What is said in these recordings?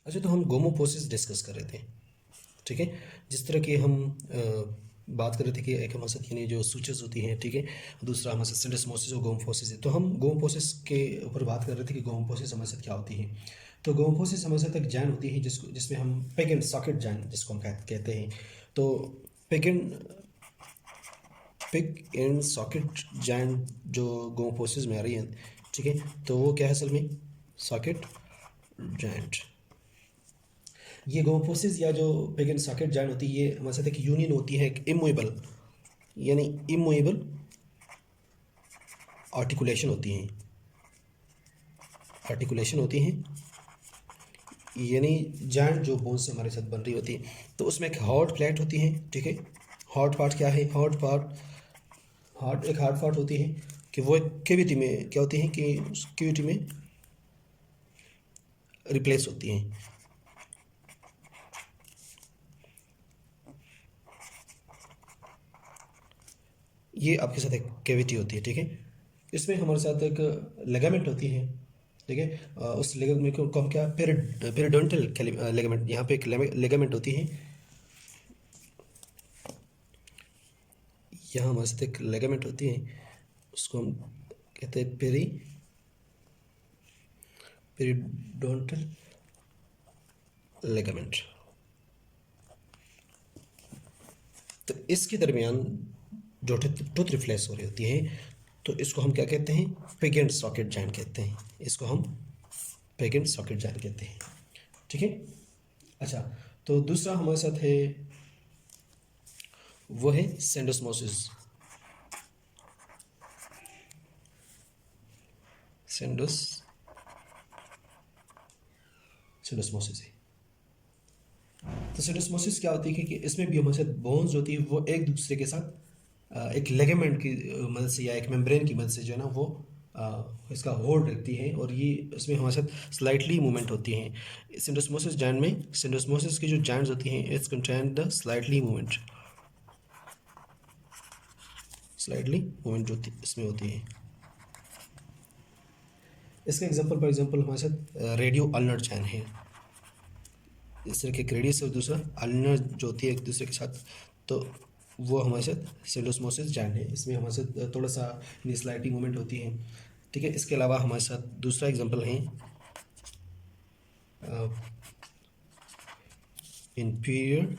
अच्छा, तो हम गोमोपोसिस डिस्कस कर रहे थे, ठीक है। जिस तरह की हम बात कर रहे थे कि एक हमारे साथ यानी जो सूचर्स होती हैं, ठीक है, दूसरा हमारे साथ सिंडेस्मोसिस और गोमोपोसिस है। तो हम गोमोपोसिस के ऊपर बात कर रहे थे कि गोमोपोसिस हमारे साथ क्या होती है। तो गोमोपोसिस हमारे साथ एक जैन होती है जिसमें हम पिग एंड सॉकेट जैन जिसको हम कहते हैं। तो पिग एंड सॉकेट जैन जो गोमोपोसिस में आ रही है, ठीक है, तो वो क्या है असल में, सॉकेट जैंट। ये गोमोपोसिस या जो पिग एंड सॉकेट जॉइंट होती है, ये हमारे साथ एक यूनियन होती है, एक इमूवेबल यानी इमूवेबल आर्टिकुलेशन होती हैं, यानी जॉइंट जो बोन से हमारे साथ बन रही होती है। तो उसमें एक हार्ड प्लेट होती है, ठीक है। हार्ड पार्ट क्या है, एक हार्ड पार्ट होती है कि वो एक कैविटी में क्या होती है कि उस कैविटी में रिप्लेस होती हैं। ये आपके साथ एक कैविटी होती है, ठीक है। इसमें हमारे साथ एक लेगामेंट होती है, ठीक है। उस लेगामेंट को हम क्या, पेरिडोंटल लेगामेंट, यहाँ पे एक लेगामेंट होती है। यहाँ हमारे साथ एक लेगामेंट होती है, उसको हम कहते हैं पेरिडोंटल लेगामेंट। तो इसके दरमियान जो टूथ रिफ्लेक्स हो रही होती है, तो इसको हम क्या कहते हैं, पिग एंड सॉकेट जॉइंट कहते हैं। इसको हम पिग एंड सॉकेट जॉइंट कहते हैं, ठीक है। अच्छा, तो दूसरा हमारे साथ है, वो है सेंडोस्मोसिस। सेंडोस्मोसिस है। तो सेंडोस्मोसिस क्या होती है कि इसमें भी हमारे साथ बोन्स होती है, वो एक दूसरे के साथ एक लेगामेंट की मदद से या एक मेम्ब्रेन की मदद से जो है ना वो इसका होल्ड रखती है, और ये इसमें हमारे साथ स्लाइटली मूवमेंट होती हैं। सिंडोस्मोसिस जॉइंट में सिंडोस्मोसिस की जो जॉइंट्स होती हैं, it's contain the slightly movement होती इसमें होती है। इसका एग्जांपल फॉर एग्जांपल हमारे साथ रेडियो अल्नर जॉइंट है। इस तरह के एक रेडियस और दूसरा अल्नर जो होती है एक दूसरे के साथ, तो वो हमारे साथ सिंडोस्मोसिस जॉइंट है। इसमें हमारे साथ थोड़ा सा स्लाइटली मूवमेंट होती है, ठीक है। इसके अलावा हमारे साथ दूसरा एग्जांपल है इंफीरियर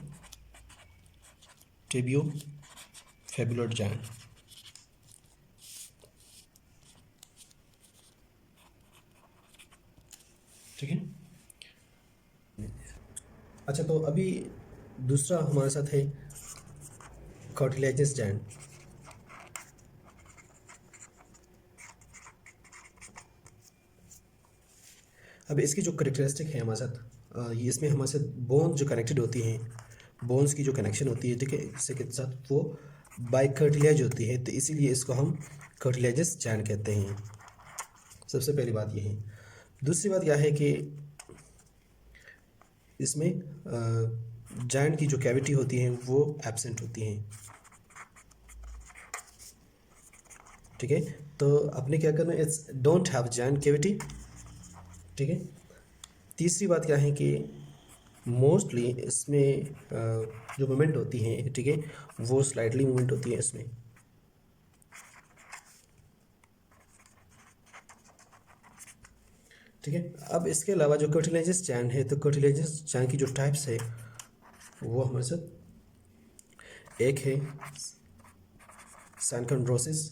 टिबियो फेबुलर जॉइंट, ठीक है। अच्छा, तो अभी दूसरा हमारे साथ है कार्टिलेजियस जॉइंट। अब इसकी जो करेक्टरिस्टिक है हमारे साथ, ये इसमें हमारे साथ बोन्स जो कनेक्टेड होती हैं, बोन्स की जो कनेक्शन होती है, ठीक है, इससे के साथ वो बाइकार्टिलेज होती है, तो इसीलिए इसको हम कार्टिलेजियस जॉइंट कहते हैं। सबसे पहली बात ये है। दूसरी बात यह है कि इसमें जॉइंट की जो कैविटी होती है वो एब्सेंट होती हैं, ठीक है। तो आपने क्या करना है, it's don't have joint cavity, ठीक है। तीसरी बात क्या है कि मोस्टली इसमें जो मूवमेंट होती है, ठीक है, वो स्लाइटली मूवमेंट होती है इसमें, ठीक है। अब इसके अलावा जो कार्टिलेजियस जॉइंट है, तो कार्टिलेजियस जॉइंट की जो टाइप्स है वो हमारे साथ एक है सैनकॉन्ड्रोसिस,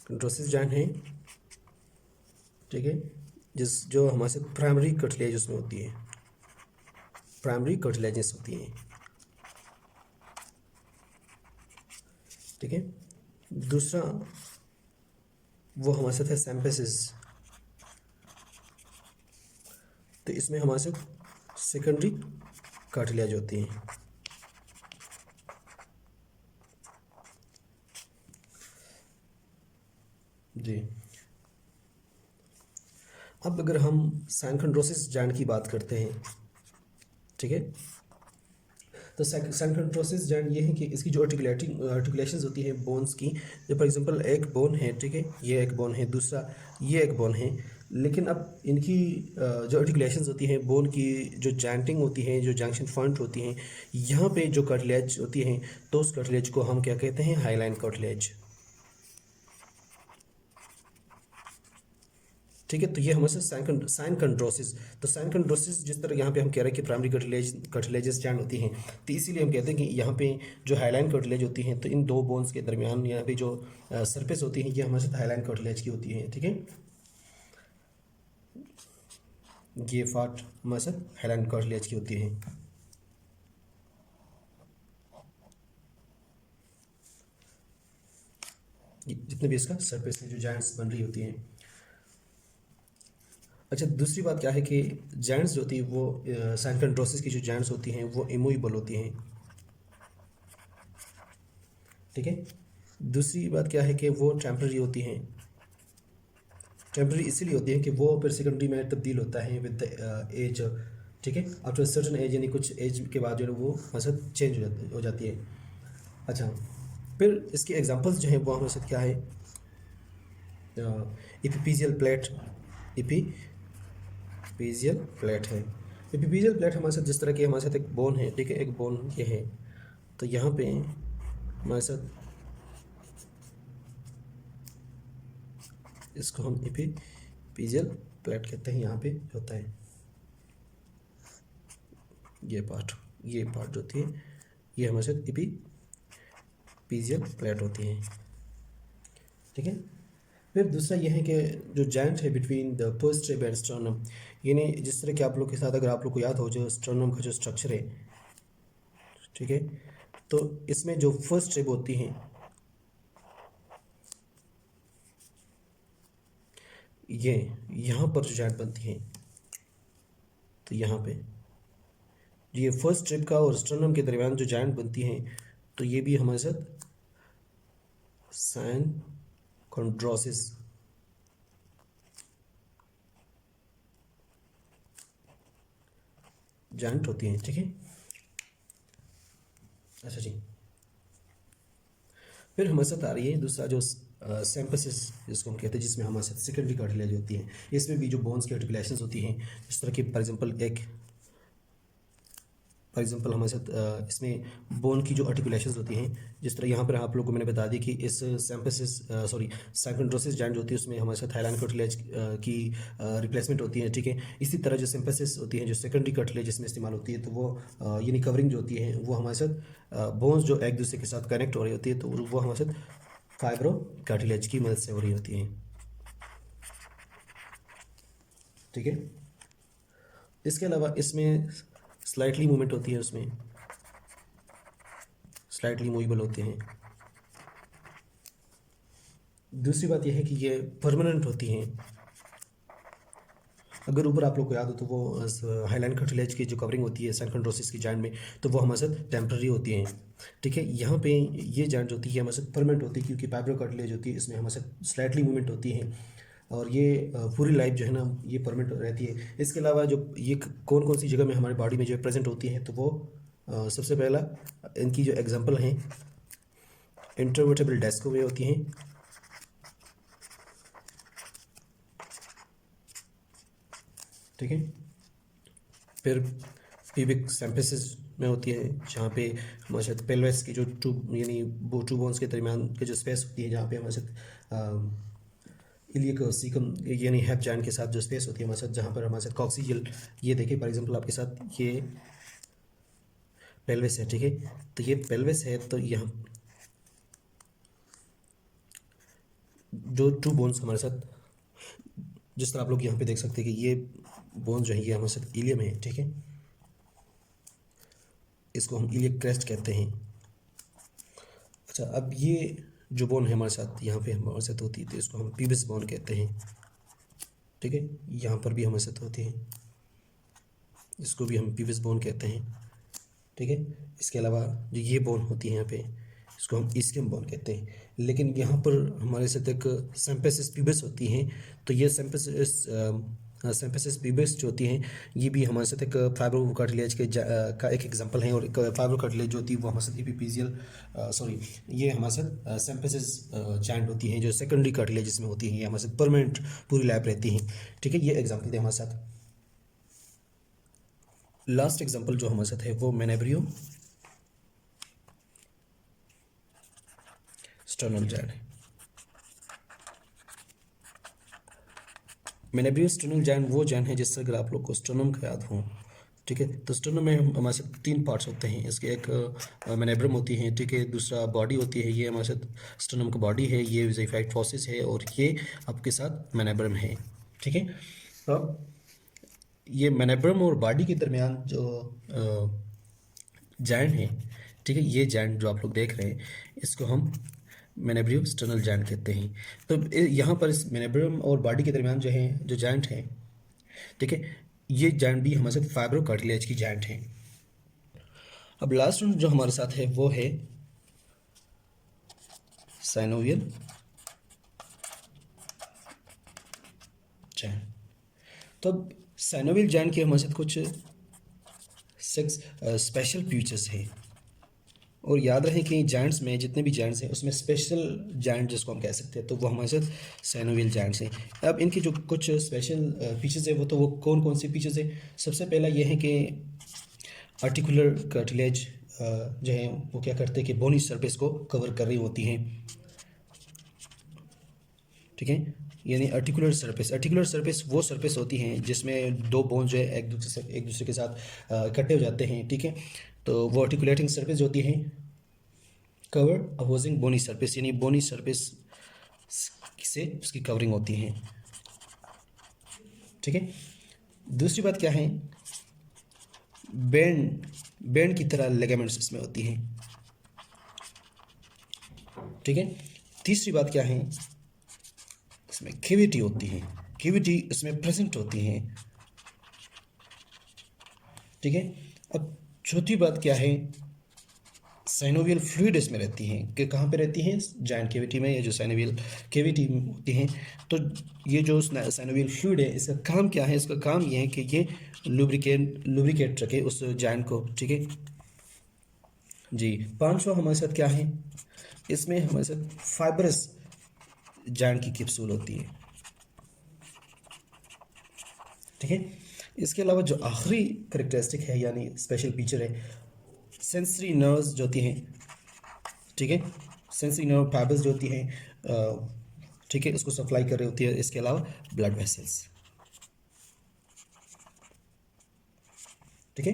कंड्रोसिस जॉइंट है, ठीक है, जो हमारे साथ प्राइमरी कार्टिलेज उसमें होती है, प्राइमरी कार्टिलेजेस होती हैं, ठीक है। दूसरा वो हमारे साथ है सैम्पेसिस, तो इसमें हमारे साथ सेकेंडरी कार्टिलेज होती हैं, जी। अब अगर हम सैनकॉन्ड्रोसिस जॉइंट की बात करते हैं, ठीक है, तो सैनकंड्रोसिस जॉइंट ये है कि इसकी जो आर्टिकुलेशंस होती हैं बोन्स की, जो फॉर एग्जांपल एक बोन है, ठीक है, ये एक बोन है, दूसरा ये एक बोन है, लेकिन अब इनकी जो आर्टिकुलेशंस होती हैं बोन की, जो जॉइंटिंग होती है, जो जंक्शन पॉइंट होती हैं, यहाँ पे जो कार्टिलेज होती हैं, तो उस कार्टिलेज को हम क्या कहते हैं, हाईलाइन कार्टिलेज। ठीक है, तो ये हमारे सैनकंड्रोसिस। तो सैनकंड्रोसिस जिस तरह यहाँ पे हम कह रहे हैं कि प्राइमरी कार्टिलेजेस जॉइंट होती हैं, तो इसीलिए हम कहते हैं कि यहाँ पे जो हाईलाइन कार्टिलेज होती हैं, तो इन दो बोन्स के दरमियान यहाँ पे जो सरफेस होती है, ये हमारे साथ हाईलाइन कार्टिलेज की होती है। ठीक है, ये पार्ट हमारे साथ हाईलाइन कार्टिलेज की होती है। जितने भी इसका सरफेस में जो जॉइंट्स बन रही होती हैं। अच्छा, दूसरी बात क्या है कि जॉइंट्स जो होती है वो सैनकंड्रोसिस की जो जॉइंट्स होती हैं वो इमूवेबल होती हैं। ठीक है, दूसरी बात क्या है कि वो टेम्पररी होती हैं। टेम्पररी इसीलिए होती है कि वो फिर सेकेंडरी में तब्दील होता है विद द एज। ठीक है, आफ्टर सर्टन एज, यानी कुछ एज के बाद जो है वो मसद चेंज हो जाती है। अच्छा, फिर इसके एग्जांपल्स जो हैं वो हमारे साथ क्या है, एपिपीजियल प्लेट, एपिपीजियल प्लेट है। एपिपीजियल प्लेट हमारे साथ जिस तरह की हमारे साथ एक बोन है, ठीक है, एक बोन ये है, तो यहाँ पे हमारे साथ इसको हम एपिपीजियल प्लेट कहते हैं। यहाँ पे होता है ये पार्ट जो होती है ये हमारे साथ एपिपीजियल प्लेट होती है। ठीक है, फिर दूसरा ये है कि जो जॉइंट है between the first rib end sternum, यानी जिस तरह के आप लोग के साथ अगर आप लोग को याद हो जो स्टर्नम का जो स्ट्रक्चर है, ठीक है, तो इसमें जो फर्स्ट रिब होती हैं ये यहाँ पर जो जॉइंट बनती हैं, तो यहाँ पे ये फर्स्ट रिब का और स्टर्नम के दरमियान जो जॉइंट बनती हैं, तो ये भी हमारे साथ सैनकंड्रोसिस जॉइंट होती हैं। ठीक है, अच्छा जी, फिर हमारे साथ आ रही है दूसरा जो सिम्फिसिस जिसको हम कहते हैं, जिसमें हमारे साथ सेकेंडरी कार्टिलेज होती है। इसमें भी जो बोन्स की आर्टिकुलेशंस होती हैं, जिस तरह की फॉर एग्जांपल हमारे साथ इसमें बोन की जो आर्टिकुलेशंस होती हैं, जिस तरह यहाँ पर आप लोगों को मैंने बता दी कि इस सैनकंड्रोसिस जॉइंट होती है उसमें हमारे साथ हाईलाइन कार्टिलेज की रिप्लेसमेंट होती है। ठीक है, इसी तरह जो सिम्फिसिस होती है जो सेकेंडरी कार्टिलेज इसमें इस्तेमाल होती है, तो वो यानी कवरिंग जो होती है वो हमारे साथ बोन्स जो एक दूसरे के साथ कनेक्ट हो रही होती है, तो वो हमारे साथ फाइब्रो कार्टिलेज की मदद से हो रही होती है। ठीक है, इसके अलावा इसमें स्लाइटली मूवमेंट होती है, उसमें स्लाइटली मूवेबल होते हैं। दूसरी बात यह है कि ये परमानेंट होती हैं। अगर ऊपर आप लोग को याद हो तो वो हाईलाइन कार्टिलेज की जो कवरिंग होती है सैनकंड्रोसिस की जॉइंट में, तो वो हमारे साथ टेम्पररी होती हैं। ठीक है, यहाँ पे ये जॉइंट होती है हमारे साथ परमानेंट होती है, क्योंकि फाइब्रो कार्टिलेज होती है, इसमें हमारे साथ स्लाइटली मूवमेंट होती है और ये पूरी लाइफ जो है ना ये परमानेंट रहती है। इसके अलावा जो ये कौन कौन सी जगह में हमारी बॉडी में जो प्रेजेंट होती है, तो वो सबसे पहला इनकी जो एग्जांपल हैं इंटरवर्टेबल डिस्क में होती हैं, ठीक है, फिर प्यूबिक सिम्फिसिस में होती है, जहाँ पे हमारे साथ पेल्विस की जो यानी टू बोन्स के दरमियान की जो स्पेस होती है, जहाँ पे हमारे साथ इलियक सीकम यानी हेप जॉइंट के साथ जो स्पेस होती है हमारे साथ, जहाँ पर हमारे साथ कॉक्सियल, ये देखिए फॉर एग्जांपल आपके साथ ये पेल्विस है। ठीक है, तो ये पेल्विस है, तो यहाँ जो टू बोन्स हमारे साथ जिस तरह आप लोग यहाँ पे देख सकते हैं कि ये बोन जो है ये हमारे साथ इलियम है। ठीक है, इसको हम इलियक क्रेस्ट कहते हैं। अच्छा, अब ये जो बोन है हमारे साथ यहाँ पे हमारे साथ होती है, तो इसको हम पीबिस बोन कहते हैं। ठीक है, यहाँ पर भी हमारे साथ होती है, इसको भी हम पीबिस बोन कहते हैं। ठीक है, इसके अलावा जो ये बोन होती है यहाँ पे, इसको हम इस्कियम बोन कहते हैं। लेकिन यहाँ पर हमारे साथ एक सिम्फिसिस पीबिस होती हैं, तो ये सिम्फिसिस सिम्फिसिस पिबस जो होती हैं, ये भी हमारे साथ एक फाइब्रो कार्टिलेज के का एक एग्जांपल है। और एक फाइब्रो कार्टिलेज जो होती है वो हमारे साथ एपिपीजियल सॉरी ये हमारे साथ सिम्फिसिस जॉइंट होती हैं जो सेकेंडरी कार्टिलेजेस में होती हैं, ये हमारे साथ परमानेंट पूरी लैब रहती हैं। ठीक है, ये एग्जाम्पल थे हमारे साथ। लास्ट एग्जाम्पल जो हमारे साथ है वो मेनेब्रियो स्टर्नल जॉइंट है। मेनेब्रियो स्टर्नल जॉइंट वो जॉइंट है जिससे अगर आप लोग को स्टर्नम का याद हो, ठीक है, तो स्टर्नम में हमारे साथ 3 पार्ट्स होते हैं इसके। एक मेनेब्रम होती है, ठीक है, दूसरा बॉडी होती है, ये हमारे साथ स्टर्नम का बॉडी है, ये ज़िगोइड फॉसिस है, और ये आपके साथ मेनेब्रम है। ठीक है, अब ये मेनेब्रम और बॉडी के दरमियान जो जॉइंट है, ठीक है, ये जॉइंट जो आप लोग देख रहे हैं इसको हम मेनेब्रियो स्टर्नल जॉइंट कहते हैं। तो यहाँ पर इस मेनेब्रम और बॉडी के दरमियान जो है जो जॉइंट है, ठीक है, ये जॉइंट भी हमारे साथ फाइब्रो कार्टिलेज की जॉइंट है। अब लास्ट जो हमारे साथ है वो है साइनोवियल जॉइंट। तो अब साइनोवियल जॉइंट के हमारे साथ कुछ स्पेशल फीचर्स है। और याद रहे कि जॉइंट्स में जितने भी जॉइंट्स हैं उसमें स्पेशल जॉइंट जिसको हम कह सकते हैं तो वो हमारे साथ साइनोवियल जॉइंट्स हैं। अब इनकी जो कुछ स्पेशल फीचर्स है वो कौन कौन से फीचर्स है। सबसे पहला ये है कि आर्टिकुलर कार्टिलेज जो है वो क्या करते हैं कि बोनी सरफेस को कवर कर रही होती हैं। ठीक है, यानी आर्टिकुलर सरफेस वो सरफेस होती हैं जिसमें दो बोन जो है एक दूसरे के साथ इकट्ठे हो जाते हैं। ठीक है, तो वो आर्टिकुलेटिंग सरफेस जो होती हैं कवर अपोजिंग बोनी सरफेस, यानी बोनी सरफेस से उसकी कवरिंग होती है। ठीक है, दूसरी बात क्या है, बैंड की तरह लिगामेंट्स इसमें होती हैं। ठीक है, तीसरी बात क्या है, इसमें कैविटी होती है, कैविटी इसमें प्रेजेंट होती है। ठीक है, अब चौथी बात क्या है, साइनोवियल फ्लूइड इसमें रहती हैं कि कहाँ पे रहती हैं, जॉइंट कैविटी में, या जो साइनोवियल कैविटी होती हैं। तो ये जो साइनोवियल फ्लूइड है इसका काम क्या है, इसका काम ये है कि ये लुब्रिकेट रखे उस जॉइंट को। ठीक है जी। पांचवा हमारे साथ क्या है, इसमें हमारे साथ फाइब्रस जॉइंट की कैप्सूल होती है। ठीक है, इसके अलावा जो आखिरी करेक्टरिस्टिक है यानी स्पेशल फीचर है, सेंसरी नर्व्स जो होती हैं, ठीक है, सेंसरी नर्व फाइबर्स जो होती हैं, ठीक है, उसको सप्लाई कर रही होती है। इसके अलावा ब्लड वेसल्स। ठीक है,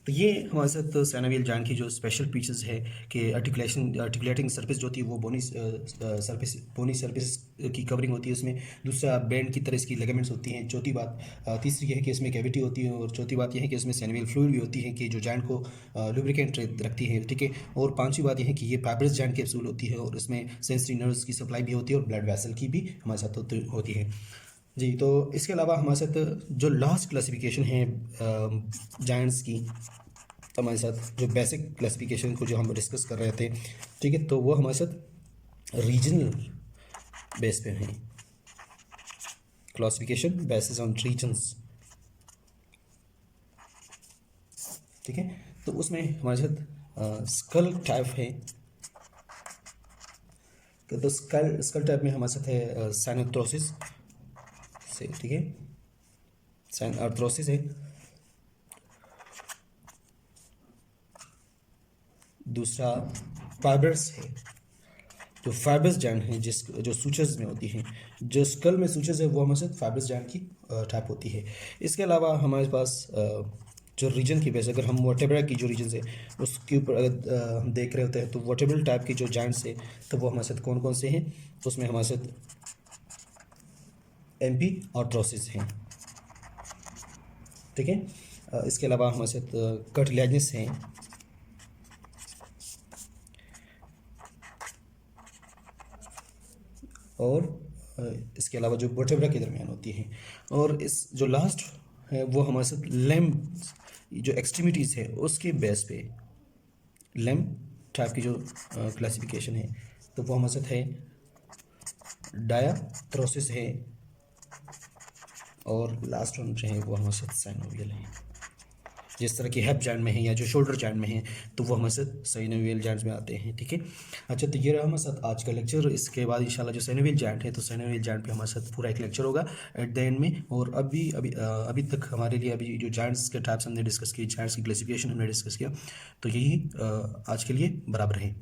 तो ये हमारे साथ साइनोवियल जॉइंट की जो स्पेशल फीचर्स है कि आर्टिकुलेटिंग सरफेस जो होती है वो बोनी सरफेस की कवरिंग होती है उसमें। दूसरा बैंड की तरह इसकी लिगामेंट्स होती हैं। चौथी बात, तीसरी ये है कि इसमें कैविटी होती है। और चौथी बात यह है कि इसमें साइनोवियल फ्लूइड भी होती है कि जो जॉइंट को लुब्रिकेंट रखती है। ठीक है, और पांचवी बात यह है कि ये फाइब्रस जॉइंट कैप्सूल होती है और इसमें सेंसरी नर्व्स की सप्लाई भी होती है और ब्लड वेसल की भी हमारे साथ होती है जी। तो इसके अलावा हमारे साथ जो लास्ट क्लासिफिकेशन है जायंट्स की, तो हमारे साथ जो बेसिक क्लासिफिकेशन को जो हम डिस्कस कर रहे थे, ठीक है, तो वो हमारे साथ रीजनल बेस पे है, क्लासिफिकेशन बेसिस ऑन रीजन्स। ठीक है, तो उसमें हमारे साथ स्कल टाइप है। तो स्कल टाइप में हमारे साथ है साइनोथ्रोसिस से, ठीक है, साइन आर्थ्रोसिस है। दूसरा फाइबर्स है, जो फाइबर्स जॉइंट है जो सूचर्स में होती हैं। जो स्कल में सूचर्स है वो हमारे साथ फाइबर्स जॉइंट की टाइप होती है। इसके अलावा हमारे पास जो रीजन की बेस, अगर हम वर्टेब्रा की जो रीजन है उसके ऊपर अगर हम देख रहे होते हैं तो वर्टेब्रल टाइप की जो जॉइंट्स है तो वो हमारे साथ कौन कौन से हैं, उसमें हमारे साथ एम्पी आर्थ्रोसिस हैं। ठीक है, इसके अलावा हमारे साथ कार्टिलेजिनस हैं। और इसके अलावा जो वर्टेब्रा के दरमियान होती हैं। और इस जो लास्ट है वो हमारे साथ लेम्ब जो एक्सट्रीमिटीज़ है उसके बेस पे लेम्ब टाइप की जो क्लासिफिकेशन है तो वो हमारे साथ है डायाथ्रोसिस है, और लास्ट वन जो है वो हमारे साथ साइनोवियल है। जिस तरह की हेप जॉइंट में है या जो शोल्डर जॉइंट में है तो वो हमारे साथ साइनोवियल जॉइंट्स में आते हैं, ठीक है। अच्छा, तो ये रहा हमारे साथ आज का लेक्चर। इसके बाद इंशाल्लाह जो साइनोवियल जॉइंट है तो साइनोवियल जॉइंट पे हमारे साथ पूरा एक लेक्चर होगा एट द एंड में। और अभी तक हमारे लिए अभी जो जॉइंट्स के टाइप्स हमने डिस्कस किए, जॉइंट्स की क्लासिफिकेशन हमने डिस्कस किया, तो यही आज के लिए बराबर है।